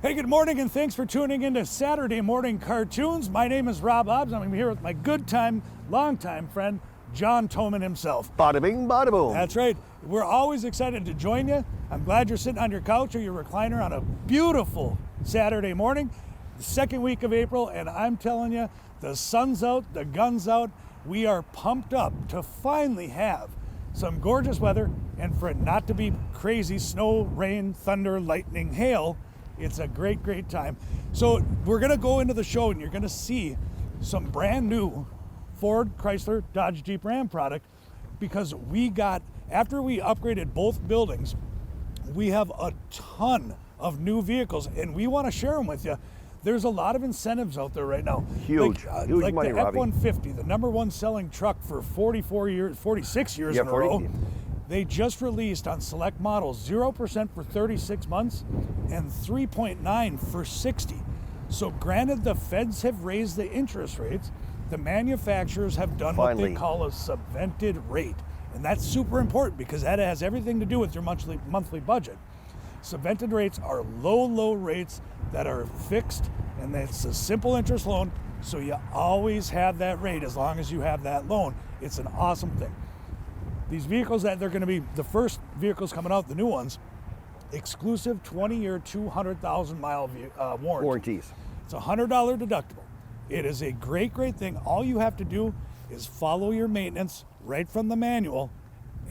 Hey, good morning, and thanks for tuning into Saturday Morning Cartoons. My name is Rob Hobbs. I'm here with my long-time friend, John Toman himself. Bada bing, bada boom. That's right. We're always excited to join you. I'm glad you're sitting on your couch or your recliner on a beautiful Saturday morning, the second week of April, and I'm telling you, the sun's out, the gun's out. We are pumped up to finally have some gorgeous weather, and for it not to be crazy snow, rain, thunder, lightning, hail. It's a great, great time. So we're gonna go into the show and you're gonna see some brand new Ford, Chrysler, Dodge Jeep Ram product, because after we upgraded both buildings, we have a ton of new vehicles and we wanna share them with you. There's a lot of incentives out there right now. Huge like money, the Robbie. F-150, the number one selling truck for 46 years in a row. They just released on select models 0% for 36 months and 3.9 for 60. So granted, the feds have raised the interest rates, the manufacturers have done what they call a subvented rate. And that's super important because that has everything to do with your monthly budget. Subvented rates are low rates that are fixed, and it's a simple interest loan, so you always have that rate as long as you have that loan. It's an awesome thing. These vehicles that they're going to be, the first vehicles coming out, the new ones, exclusive 20-year, 200,000-mile warranties. It's a $100 deductible. It is a great, great thing. All you have to do is follow your maintenance right from the manual,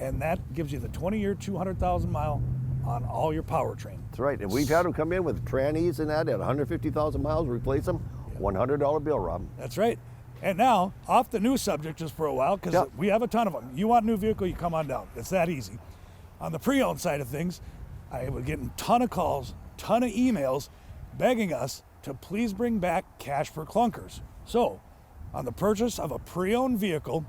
and that gives you the 20-year, 200,000-mile on all your powertrain. That's right. And we've had them come in with trannies and that at 150,000 miles, replace them, $100 bill, Rob. That's right. And now, off the new subject just for a while, because we have a ton of them. You want a new vehicle, you come on down. It's that easy. On the pre-owned side of things, I was getting a ton of calls, ton of emails begging us to please bring back cash for clunkers. So, on the purchase of a pre-owned vehicle,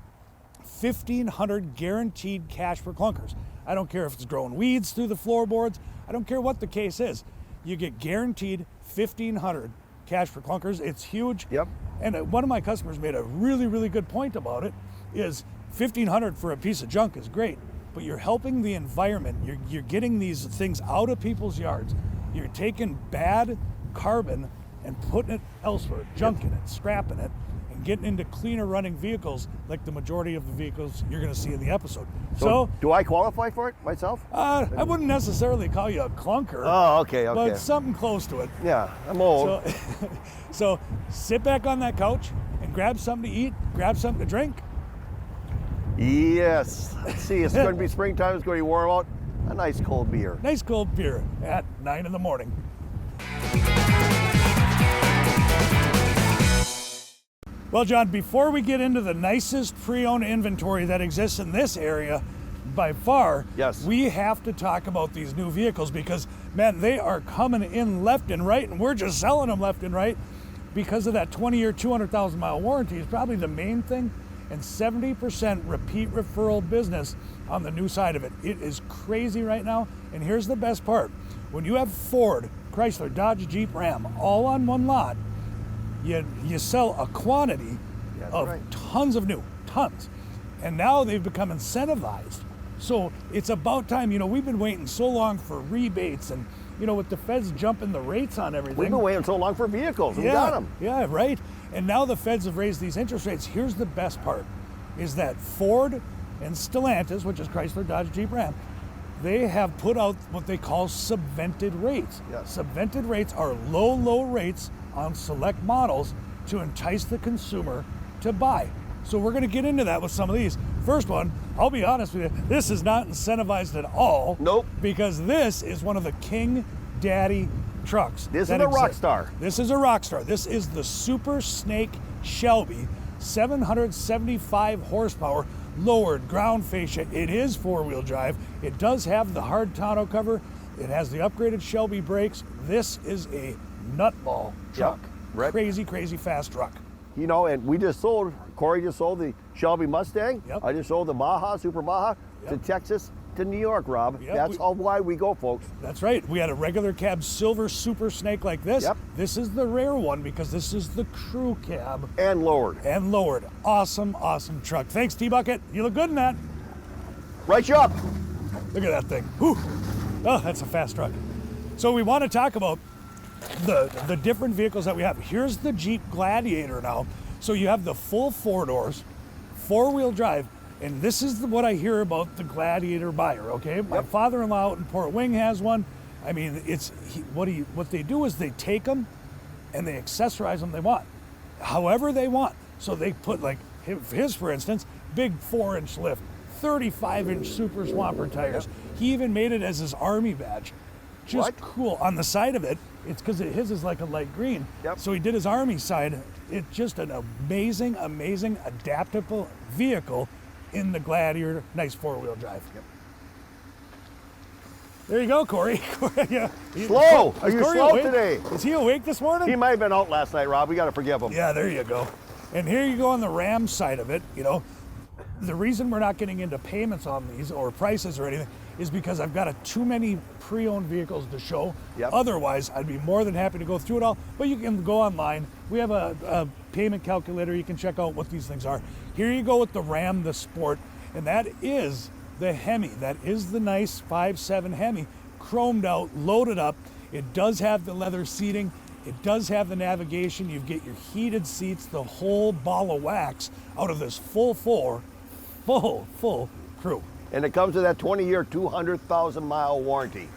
$1,500 guaranteed cash for clunkers. I don't care if it's growing weeds through the floorboards. I don't care what the case is. You get guaranteed $1,500 cash for clunkers. It's huge. Yep. And one of my customers made a really, really good point about it, is $1,500 for a piece of junk is great, but you're helping the environment. You're getting these things out of people's yards. You're taking bad carbon and putting it elsewhere, junking it, scrapping it, and getting into cleaner running vehicles like the majority of the vehicles you're gonna see in the episode. So do I qualify for it myself? I wouldn't necessarily call you a clunker. Oh, okay. But something close to it. Yeah, I'm old. So sit back on that couch and grab something to eat, grab something to drink. Yes. Let's see, it's going to be springtime. It's going to be warm out. A nice cold beer. Nice cold beer at 9 in the morning. Well, John, before we get into the nicest pre-owned inventory that exists in this area by far, we have to talk about these new vehicles because, man, they are coming in left and right, and we're just selling them left and right because of that 20-year, 200,000-mile warranty is probably the main thing, and 70% repeat referral business on the new side of it. It is crazy right now, and here's the best part. When you have Ford, Chrysler, Dodge, Jeep, Ram all on one lot, you sell a quantity of tons of new, tons. And now they've become incentivized. So it's about time, we've been waiting so long for rebates and, with the feds jumping the rates on everything. We've been waiting so long for vehicles. We got them. Yeah, right. And now the feds have raised these interest rates. Here's the best part, is that Ford and Stellantis, which is Chrysler, Dodge, Jeep, Ram, they have put out what they call subvented rates. Yes. Subvented rates are low rates on select models to entice the consumer to buy. So we're going to get into that with some of these. First one, I'll be honest with you, this is not incentivized at all. Nope. Because this is one of the King Daddy trucks. This is a rock star. This is a rock star. This is the Super Snake Shelby, 775 horsepower, lowered ground fascia. It is four-wheel drive. It does have the hard tonneau cover. It has the upgraded Shelby brakes. This is a nutball truck. Right. Crazy fast truck. And we just sold, Corey just sold the Shelby Mustang. Yep. I just sold the Baja, Super Baja, to Texas, to New York, Rob. That's all why we go, folks. That's right. We had a regular cab silver Super Snake like this. Yep. This is the rare one because this is the crew cab. And lowered. Awesome truck. Thanks, T-Bucket. You look good in that. Right you up. Look at that thing. Whew. Oh, that's a fast truck. So we want to talk about the different vehicles that we have. Here's the Jeep Gladiator now. So you have the full 4 doors, 4-wheel drive, and this is what I hear about the Gladiator buyer, okay? My father-in-law out in Port Wing has one. I mean, what they do is they take them and they accessorize them they want, however they want. So they put, like his for instance, big 4-inch lift, 35-inch Super Swamper tires. He even made it as his Army badge. Just cool. On the side of it, it's because his is like a light green. So he did his Army side. It's just an amazing, amazing, adaptable vehicle in the Gladiator. Nice 4-wheel drive. There you go, Corey. Yeah. Slow. Are you slow awake today? Is he awake this morning? He might have been out last night, Rob. We got to forgive him. Yeah, there you go. And here you go on the Ram side of it. You know, the reason we're not getting into payments on these or prices or anything is because I've got too many pre-owned vehicles to show. Otherwise, I'd be more than happy to go through it all. But you can go online. We have a payment calculator. You can check out what these things are. Here you go with the Ram, the Sport, and that is the Hemi. That is the nice 5.7 Hemi, chromed out, loaded up. It does have the leather seating. It does have the navigation. You get your heated seats, the whole ball of wax out of this full crew. And it comes with that 20-year, 200,000-mile warranty.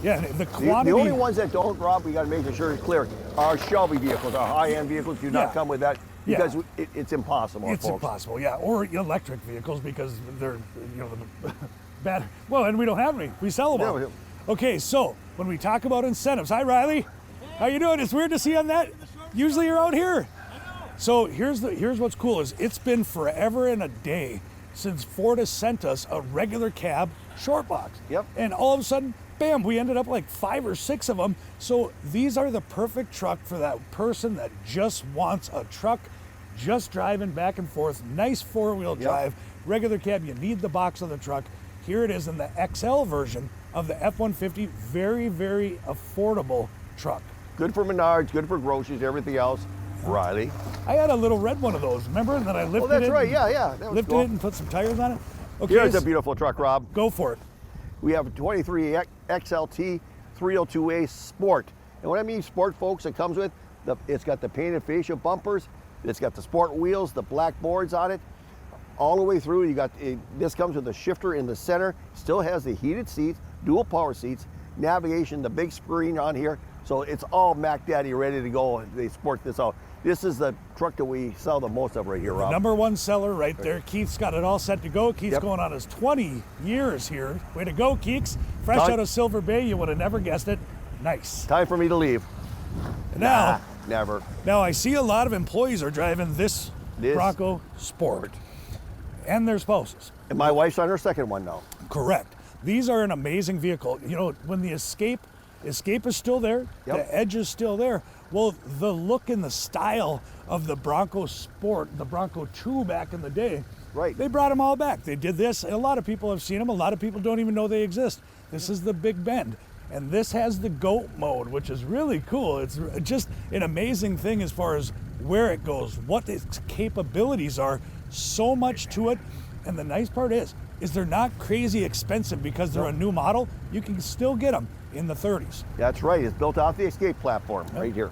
Yeah, the quantity. The only ones that don't, Rob, we got to make sure it's clear, are Shelby vehicles. Our high-end vehicles do not come with that because it's impossible. It's impossible, or electric vehicles because they're, bad. Well, and we don't have any. We sell them all. Okay, so when we talk about incentives, hi Riley, how you doing? It's weird to see you on that. Usually you're out here. So here's what's cool is it's been forever and a day since Ford has sent us a regular cab short box. And all of a sudden, bam, we ended up like 5 or 6 of them. So these are the perfect truck for that person that just wants a truck, just driving back and forth, nice 4-wheel drive, regular cab. You need the box of the truck. Here it is in the XL version of the F-150, very, very affordable truck. Good for Menards, good for groceries, everything else. Riley. I had a little red one of those, remember? And then I lifted it. Oh, that's right, yeah. Lifted it and put some tires on it. Okay, here's a beautiful truck, Rob. Go for it. We have a 23 XLT 302A Sport. And what I mean sport, folks, it comes with, it's got the painted fascia bumpers, it's got the sport wheels, the black boards on it. All the way through, this comes with a shifter in the center, still has the heated seats, dual power seats, navigation, the big screen on here. So it's all Mac Daddy ready to go. They sport this out. This is the truck that we sell the most of right here, Rob. #1 seller right there. Keith's got it all set to go. Keith's going on his 20 years here. Way to go, Keeks. Fresh out of Silver Bay, you would have never guessed it. Nice. Time for me to leave. Now, never. Now I see a lot of employees are driving this Bronco Sport. And their spouses. And my wife's on her second one now. Correct. These are an amazing vehicle. You know, when the Escape is still there, the Edge is still there. Well, the look and the style of the Bronco Sport, the Bronco 2 back in the day, they brought them all back. They did this. A lot of people have seen them. A lot of people don't even know they exist. This is the Big Bend. And this has the GOAT mode, which is really cool. It's just an amazing thing as far as where it goes, what its capabilities are. So much to it. And the nice part is they're not crazy expensive because they're a new model. You can still get them in the 30s. That's right. It's built off the Escape platform right here.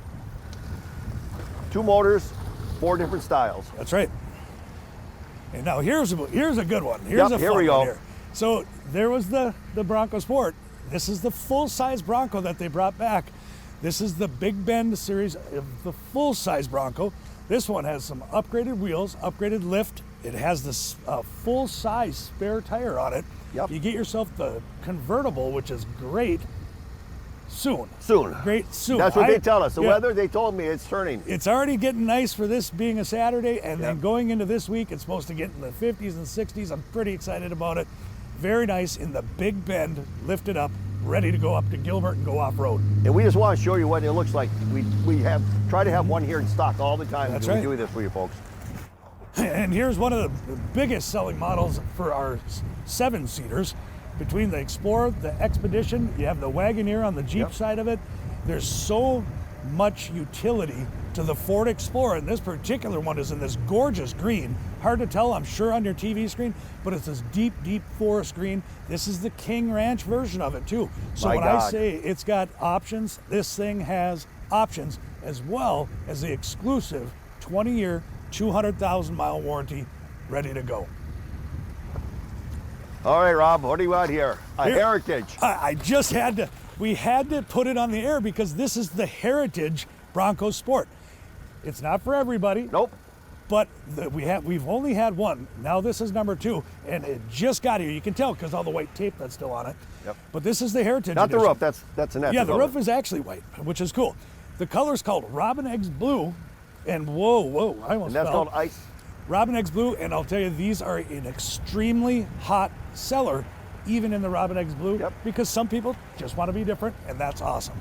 2 motors, 4 different styles. That's right. And now here's a good one. Here's a fun one here. So there was the Bronco Sport. This is the full-size Bronco that they brought back. This is the Big Bend series of the full-size Bronco. This one has some upgraded wheels, upgraded lift. It has this full-size spare tire on it. You get yourself the convertible, which is great. Soon. Great soon. That's what they tell us. The weather, they told me it's turning. It's already getting nice for this being a Saturday, and then going into this week, it's supposed to get in the 50s and 60s. I'm pretty excited about it. Very nice in the Big Bend, lifted up, ready to go up to Gilbert and go off-road. And we just want to show you what it looks like. We try to have one here in stock all the time. That's right. We do this for you folks. And here's one of the biggest selling models for our 7-seaters. Between the Explorer, the Expedition, you have the Wagoneer on the Jeep side of it. There's so much utility to the Ford Explorer, and this particular one is in this gorgeous green. Hard to tell, I'm sure, on your TV screen, but it's this deep, deep forest green. This is the King Ranch version of it too. So My when God. I say it's got options, this thing has options, as well as the exclusive 20-year, 200,000-mile warranty ready to go. All right, Rob, what do you got here? A Heritage. I just had to, we had to put it on the air because this is the Heritage Bronco Sport. It's not for everybody. Nope. But we've only had one. Now this is number 2, and it just got here. You can tell because all the white tape that's still on it. Yep. But this is the Heritage Not edition. the roof, that's an extra. Yeah, the roof is actually white, which is cool. The color's called Robin Eggs Blue, and whoa, I almost And that's fell. called Ice. Robin Eggs Blue, and I'll tell you, these are an extremely hot seller, even in the Robin Eggs Blue, Yep. because some people just want to be different, and that's awesome.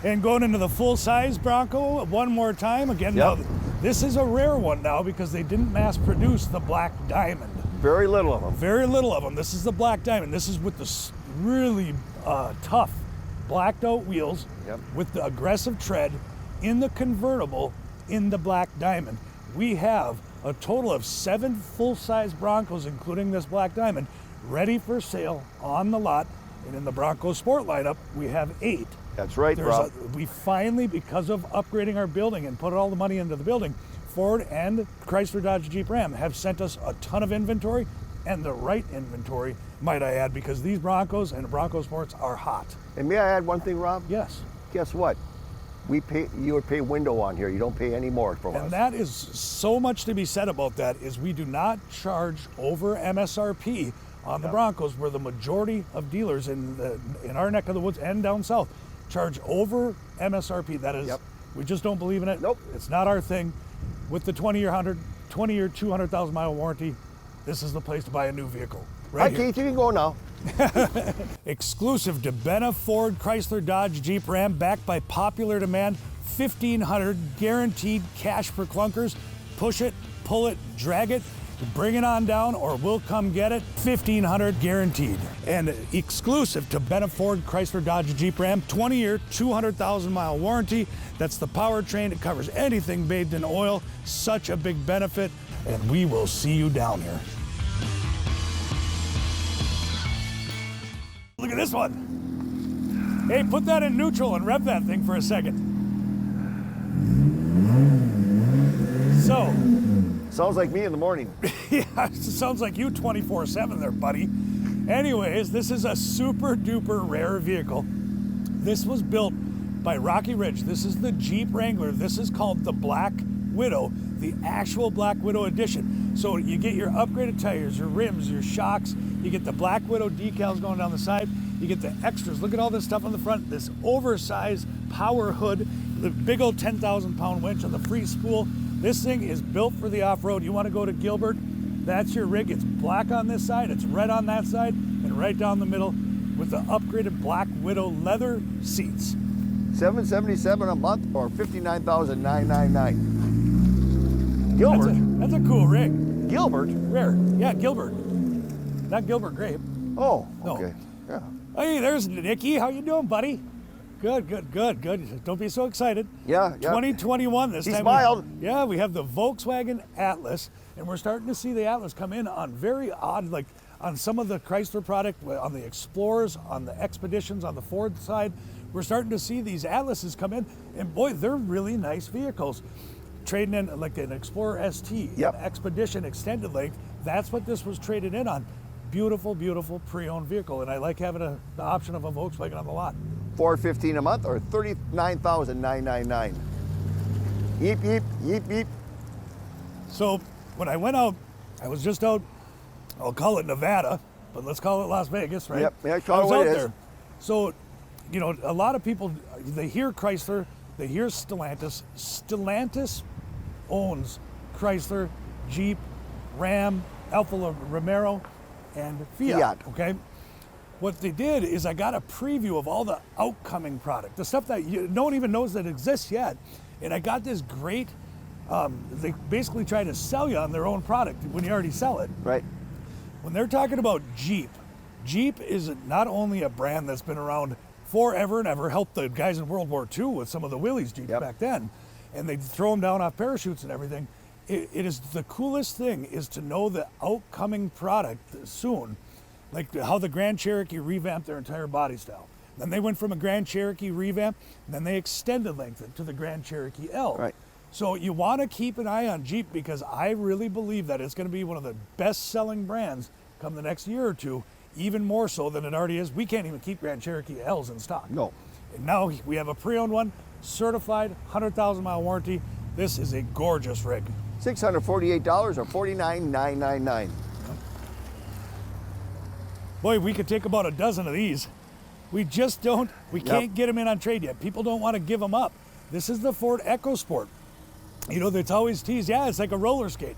And going into the full-size Bronco one more time. Again, Yep. now, this is a rare one now because they didn't mass produce the Black Diamond. Very little of them. Very little of them. This is the Black Diamond. This is with the really tough blacked out wheels, Yep. with the aggressive tread in the convertible in the Black Diamond. We have a total of 7 full-size Broncos, including this Black Diamond, ready for sale on the lot. And in the Bronco Sport lineup, we have 8. That's right, Rob. We finally, because of upgrading our building and put all the money into the building, Ford and Chrysler Dodge Jeep Ram have sent us a ton of inventory, and the right inventory, might I add, because these Broncos and Bronco Sports are hot. And may I add one thing, Rob? Yes. Guess what? You would pay window on here. You don't pay any more from us. And that is so much to be said about that, is we do not charge over MSRP on the Broncos, where the majority of dealers in our neck of the woods and down south charge over MSRP. That is, we just don't believe in it. Nope. It's not our thing. With the 20-year, 200,000-mile warranty, this is the place to buy a new vehicle. Right, Keith, you can go now. Exclusive to Benna Ford Chrysler Dodge Jeep Ram, backed by popular demand, 1,500 guaranteed cash for clunkers. Push it, pull it, drag it, bring it on down, or we'll come get it. 1,500 guaranteed. And exclusive to Benna Ford Chrysler Dodge Jeep Ram, 20-year, 200,000-mile warranty. That's the powertrain. It covers anything bathed in oil. Such a big benefit. And we will see you down here. Look at this one. Hey, put that in neutral and rev that thing for a second. So. Sounds like me in the morning. Yeah, sounds like you 24/7 there, buddy. Anyways, this is a super duper rare vehicle. This was built by Rocky Ridge. This is the Jeep Wrangler. This is called the Black Widow, the actual Black Widow edition. So you get your upgraded tires, your rims, your shocks, you get the Black Widow decals going down the side, you get the extras. Look at all this stuff on the front, this oversized power hood, the big old 10,000-pound winch on the free spool. This thing is built for the off-road. You want to go to Gilbert, that's your rig. It's black on this side, it's red on that side, and right down the middle with the upgraded Black Widow leather seats. $777 a month or $59,999. Gilbert. That's a cool rig. Gilbert? Rare. Yeah, Gilbert. Not Gilbert Grape. Oh, No. okay. Yeah. Hey, there's Nicky. How you doing, buddy? Good. Don't be so excited. Yeah. 2021 this He time. smiled. We have the Volkswagen Atlas, and we're starting to see the Atlas come in on very odd, like on some of the Chrysler product, on the Explorers, on the Expeditions, on the Ford side. We're starting to see these Atlases come in, and boy, they're really nice vehicles. Trading in like an Explorer ST, Yep. an Expedition extended length. That's what this was traded in on. Beautiful, beautiful pre-owned vehicle, and I like having the option of a Volkswagen on the lot. $415 a month or $39,999. Yeep, yeep, yeep, yeep. So when I went out, I was just out, I'll call it Nevada, but let's call it Las Vegas, right? Yep, yeah, I call it was what out it is. there. So, you know, a lot of people, they hear Chrysler, they hear Stellantis. Stellantis owns Chrysler, Jeep, Ram, Alfa Romeo, and Fiat. Okay? What they did is I got a preview of all the outcoming product, the stuff that no one even knows that exists yet. And I got this great, they basically try to sell you on their own product when you already sell it. Right. When they're talking about Jeep, Jeep is not only a brand that's been around forever and ever. Helped the guys in World War II with some of the Willys Jeeps back then. And they'd throw them down off parachutes and everything. It is the coolest thing is to know the outcoming product soon, like how the Grand Cherokee revamped their entire body style. Then they went from a Grand Cherokee revamp, and then they extended length to the Grand Cherokee L. Right. So you want to keep an eye on Jeep because I really believe that it's going to be one of the best-selling brands come the next year or two, even more so than it already is. We can't even keep Grand Cherokee L's in stock. No. And now we have a pre-owned one, certified, 100,000-mile warranty. This is a gorgeous rig. $648 or $49,999. Boy, we could take about a dozen of these. We just don't, we can't get them in on trade yet. People don't want to give them up. This is the Ford EcoSport. You know, that's always teased, yeah, it's like a roller skate.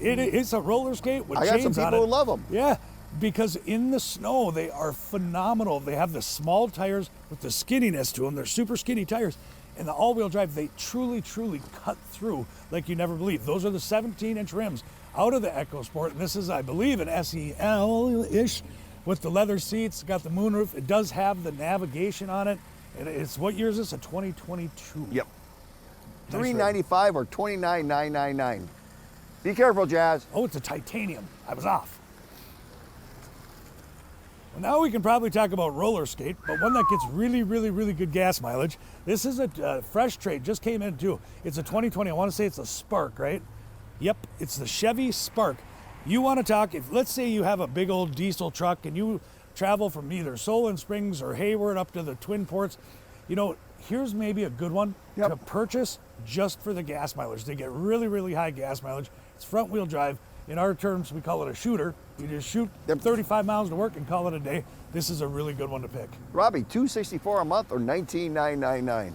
It's a roller skate with chains on it. I got some people who love them. Yeah, because in the snow, they are phenomenal. They have the small tires with the skinniness to them. They're super skinny tires. And the all-wheel drive, they truly, truly cut through like you never believe. Those are the 17-inch rims out of the EcoSport. And this is, I believe, an SEL-ish with the leather seats, got the moonroof. It does have the navigation on it. And it's, what year is this? A 2022. Yep. Nice $395 or $29,999. Be careful, Jazz. Oh, it's a titanium. I was off. Well, now we can probably talk about roller skate, but one that gets really, really, really good gas mileage. This is a fresh trade, just came in too. It's a 2020, I want to say it's a Spark, right? Yep, it's the Chevy Spark. You want to talk, if let's say you have a big old diesel truck and you travel from either Solon Springs or Hayward up to the Twin Ports, you know, here's maybe a good one to purchase just for the gas mileage. They get really, really high gas mileage. It's front wheel drive. In our terms, we call it a shooter. You just shoot 35 miles to work and call it a day. This is a really good one to pick. Robbie, $264 a month or $19,999.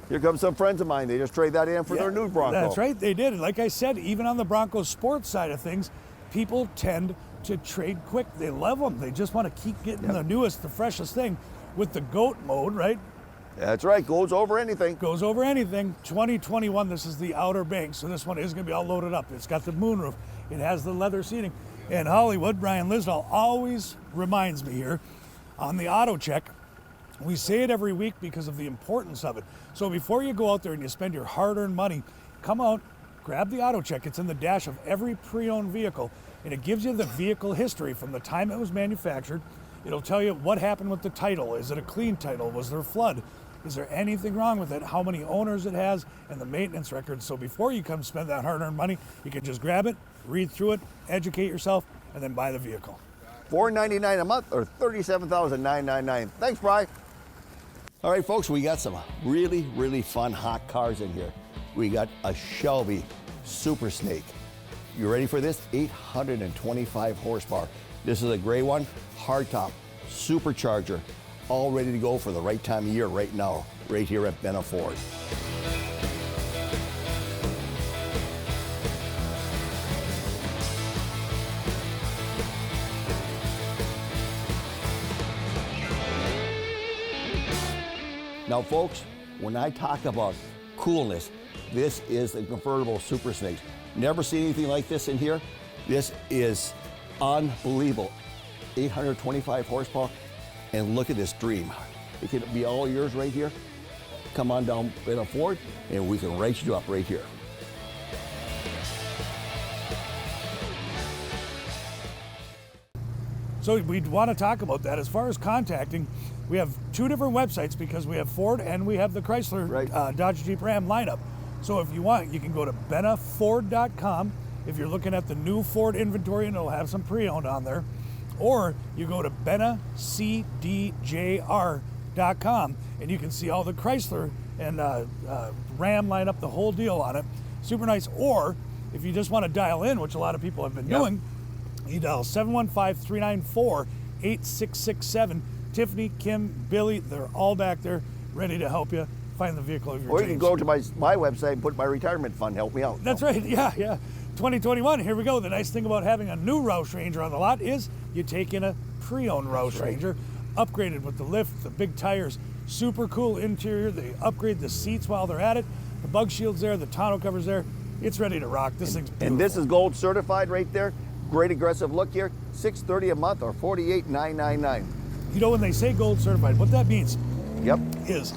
Here comes some friends of mine. They just trade that in for their new Bronco. That's right, they did. And like I said, even on the Bronco sports side of things, people tend to trade quick. They love them. They just want to keep getting the newest, the freshest thing with the GOAT mode, right? That's right, goes over anything. Goes over anything. 2021, this is the Outer Banks, so this one is going to be all loaded up. It's got the moonroof. It has the leather seating. And Hollywood, Brian Lisdahl always reminds me here on the auto check, we say it every week because of the importance of it. So before you go out there and you spend your hard-earned money, come out, grab the auto check. It's in the dash of every pre-owned vehicle, and it gives you the vehicle history from the time it was manufactured. It'll tell you what happened with the title. Is it a clean title? Was there a flood? Is there anything wrong with it? How many owners it has, and the maintenance records. So before you come spend that hard-earned money, you can just grab it, read through it, educate yourself, and then buy the vehicle. $499 a month or $37,999. Thanks, Bri. All right, folks, we got some really, really fun hot cars in here. We got a Shelby Super Snake. You ready for this? 825 horsepower. This is a gray one, hardtop, supercharger, all ready to go for the right time of year right now, right here at Benna Ford. Now, folks, when I talk about coolness, this is the convertible Super Snake. Never seen anything like this in here. This is unbelievable. 825 horsepower, and look at this dream. It can be all yours right here. Come on down Benna Ford, and we can race you up right here. So we want to talk about that. As far as contacting, we have two different websites because we have Ford and we have the Chrysler Dodge Jeep Ram lineup. So if you want, you can go to bennaford.com if you're looking at the new Ford inventory, and it'll have some pre-owned on there. Or you go to BennaCDJR.com and you can see all the Chrysler and Ram lineup, the whole deal on it. Super nice. Or if you just want to dial in, which a lot of people have been doing, you dial 715-394-8667. Tiffany, Kim, Billy, they're all back there ready to help you find the vehicle of your dreams. Or you can go to my website and put my retirement fund, help me out. That's right, yeah. 2021, here we go. The nice thing about having a new Roush Ranger on the lot is you take in a pre-owned Roush Ranger, upgraded with the lift, the big tires, super cool interior. They upgrade the seats while they're at it. The bug shield's there, the tonneau cover's there. It's ready to rock. This thing's beautiful. And this is gold certified right there. Great aggressive look here. $630 a month or $48,999. You know, when they say gold certified, what that means Yep. is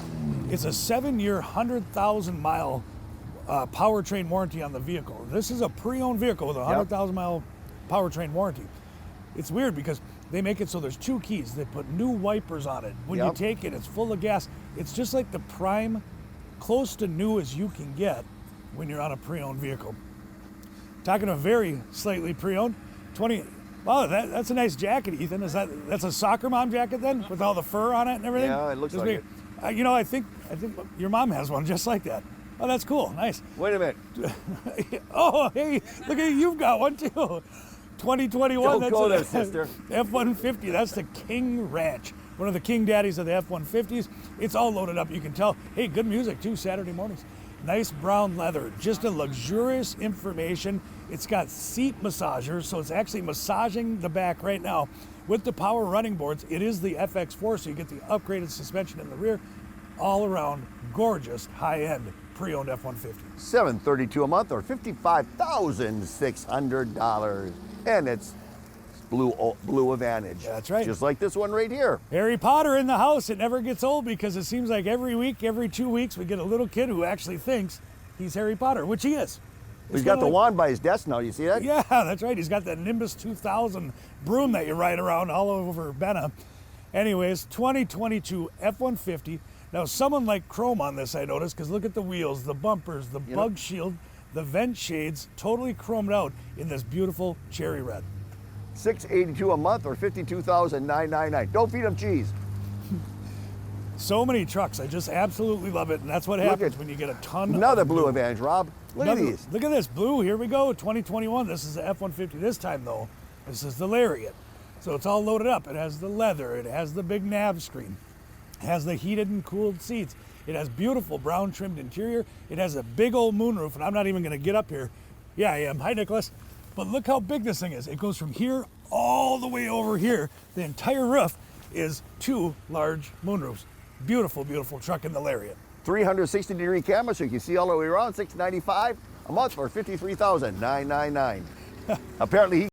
it's a 7-year, 100,000-mile powertrain warranty on the vehicle. This is a pre-owned vehicle with a 100,000-mile powertrain warranty. It's weird because they make it so there's 2 keys. They put new wipers on it. When you take it, it's full of gas. It's just like the prime, close to new as you can get when you're on a pre-owned vehicle. Talking a very slightly pre-owned, 20. Wow, that's a nice jacket, Ethan. That's a soccer mom jacket then, with all the fur on it and everything? Yeah, it looks like it. You know, I think your mom has one just like that. Oh, that's cool. Nice. Wait a minute. Oh, hey, look at you. You've got one too. 2021. Don't go there, sister. F-150. That's the King Ranch. One of the King Daddies of the F-150s. It's all loaded up. You can tell. Hey, good music too. Saturday mornings. Nice brown leather. Just a luxurious information. It's got seat massagers, so it's actually massaging the back right now. With the power running boards, it is the FX4, so you get the upgraded suspension in the rear. All around, gorgeous, high-end, pre-owned F-150. $732 a month or $55,600. And it's blue Advantage. That's right. Just like this one right here. Harry Potter in the house. It never gets old because it seems like every week, every 2 weeks, we get a little kid who actually thinks he's Harry Potter, which he is. He's got the wand by his desk now. You see that? Yeah, that's right. He's got that Nimbus 2000 broom that you ride around all over Benna. Anyways, 2022 F-150. Now, someone like chrome on this, I noticed, because look at the wheels, the bumpers, the bug shield, the vent shades, totally chromed out in this beautiful cherry red. $682 a month or $52,999. Don't feed them cheese. So many trucks. I just absolutely love it, and that's what happens when you get a ton. Another blue Advantage, Rob. Look at these. Look at this blue. Here we go. 2021. This is the F-150 this time, though. This is the Lariat. So it's all loaded up. It has the leather. It has the big nav screen. It has the heated and cooled seats. It has beautiful brown trimmed interior. It has a big old moonroof, and I'm not even going to get up here. Yeah, I am. Hi, Nicholas. But look how big this thing is. It goes from here all the way over here. The entire roof is 2 large moonroofs. Beautiful, beautiful truck in the Lariat. 360-degree camera so you can see all the way around. $695 a month for $53,999. Apparently he